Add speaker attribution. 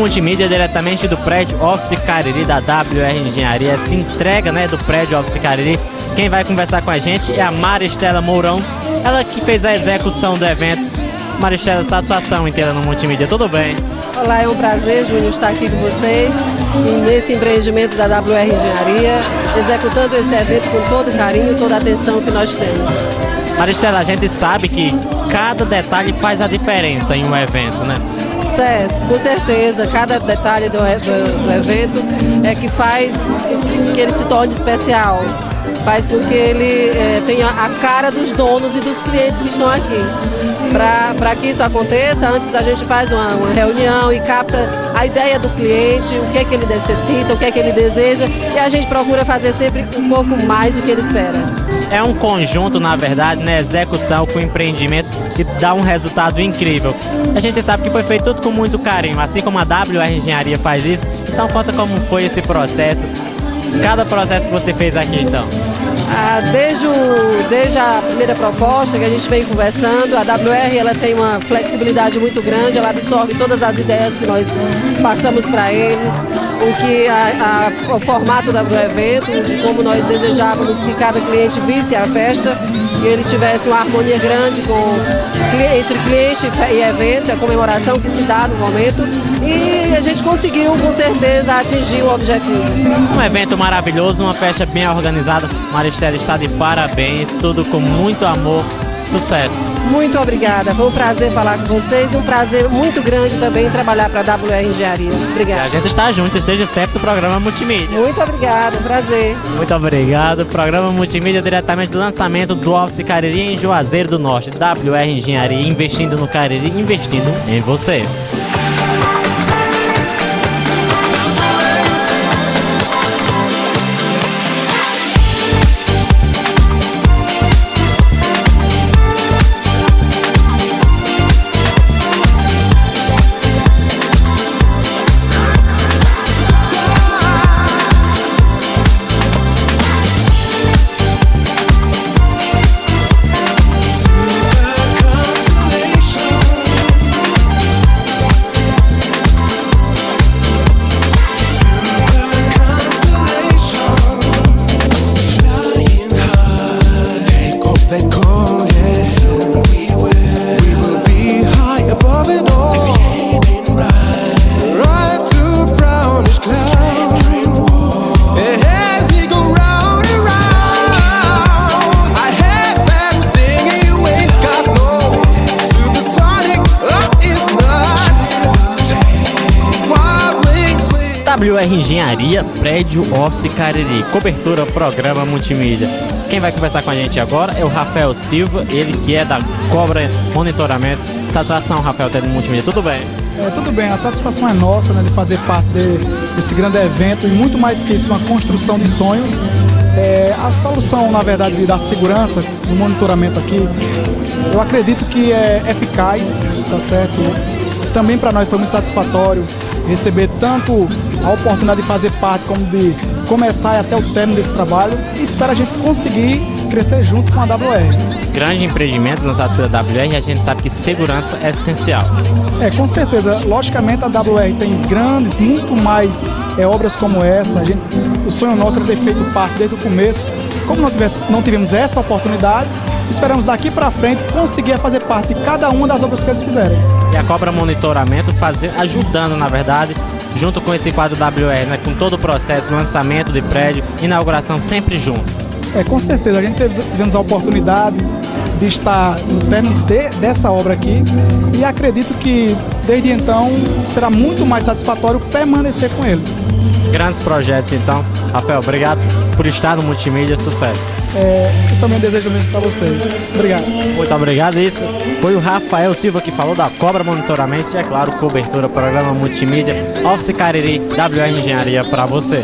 Speaker 1: Multimídia, diretamente do prédio Office Cariri da WR Engenharia. Essa entrega, né, do prédio Office Cariri. Quem vai conversar com a gente é a Maristela Mourão, ela que fez a execução do evento. Maristela, satisfação inteira no Multimídia, tudo bem?
Speaker 2: Olá, é um prazer, Júnior, estar aqui com vocês nesse empreendimento da WR Engenharia, executando esse evento com todo carinho, toda a atenção que nós temos.
Speaker 1: Maristela, a gente sabe que cada detalhe faz a diferença em um evento, né?
Speaker 2: Cés, com certeza, cada detalhe do evento é que faz que ele se torne especial, faz com que ele tenha a cara dos donos e dos clientes que estão aqui. Para que isso aconteça, antes a gente faz uma reunião e capta a ideia do cliente, o que é que ele necessita, o que é que ele deseja, e a gente procura fazer sempre um pouco mais do que ele espera.
Speaker 1: É um conjunto, na verdade, né, execução com empreendimento que dá um resultado incrível. A gente sabe que foi feito tudo com muito carinho, assim como a WR Engenharia faz isso. Então conta como foi esse processo, cada processo que você fez aqui então.
Speaker 2: Desde a primeira proposta que a gente vem conversando, a WR ela tem uma flexibilidade muito grande, ela absorve todas as ideias que nós passamos para eles, o formato do evento, como nós desejávamos que cada cliente visse a festa e ele tivesse uma harmonia grande entre cliente e evento, a comemoração que se dá no momento, e a gente conseguiu com certeza atingir o objetivo.
Speaker 1: Um evento maravilhoso, uma festa bem organizada. Maristela está de parabéns, tudo com muito amor, sucesso.
Speaker 2: Muito obrigada, foi um prazer falar com vocês e um prazer muito grande também trabalhar para a WR Engenharia. Obrigada.
Speaker 1: A gente está junto, esteja sempre no programa Multimídia.
Speaker 2: Muito obrigada, prazer.
Speaker 1: Muito obrigado. Programa Multimídia diretamente do lançamento do Office Cariri em Juazeiro do Norte. WR Engenharia, investindo no Cariri, investindo em você. WR Engenharia, prédio Office Cariri, cobertura, programa Multimídia. Quem vai conversar com a gente agora é o Rafael Silva, ele que é da Cobra Monitoramento. Satisfação, Rafael, ter no Multimídia, tudo bem?
Speaker 3: Tudo bem, a satisfação é nossa, né, de fazer parte desse grande evento e muito mais que isso, uma construção de sonhos. A solução, na verdade, da segurança, do monitoramento aqui, eu acredito que é eficaz, tá certo? Também para nós foi muito satisfatório receber tanto a oportunidade de fazer parte como de começar até o término desse trabalho, e espero a gente conseguir crescer junto com a WR.
Speaker 1: Grande empreendimento lançado pela WR, e a gente sabe que segurança é essencial.
Speaker 3: Com certeza, logicamente a WR tem grandes, muito mais obras como essa. O sonho nosso era ter feito parte desde o começo. Como não tivemos essa oportunidade, esperamos daqui para frente conseguir fazer parte de cada uma das obras que eles fizerem.
Speaker 1: E a Cobra Monitoramento ajudando, na verdade, junto com esse quadro WR, né, com todo o processo, lançamento de prédio, inauguração, sempre junto.
Speaker 3: Com certeza, a gente tivemos a oportunidade de estar no término dessa obra aqui, e acredito que desde então será muito mais satisfatório permanecer com eles.
Speaker 1: Grandes projetos então. Rafael, obrigado por estar no Multimídia, sucesso.
Speaker 3: Eu também desejo o mesmo para vocês. Obrigado.
Speaker 1: Muito obrigado. Isso foi o Rafael Silva que falou da Cobra Monitoramento e, é claro, cobertura, programa Multimídia, Office Cariri, WR Engenharia para você.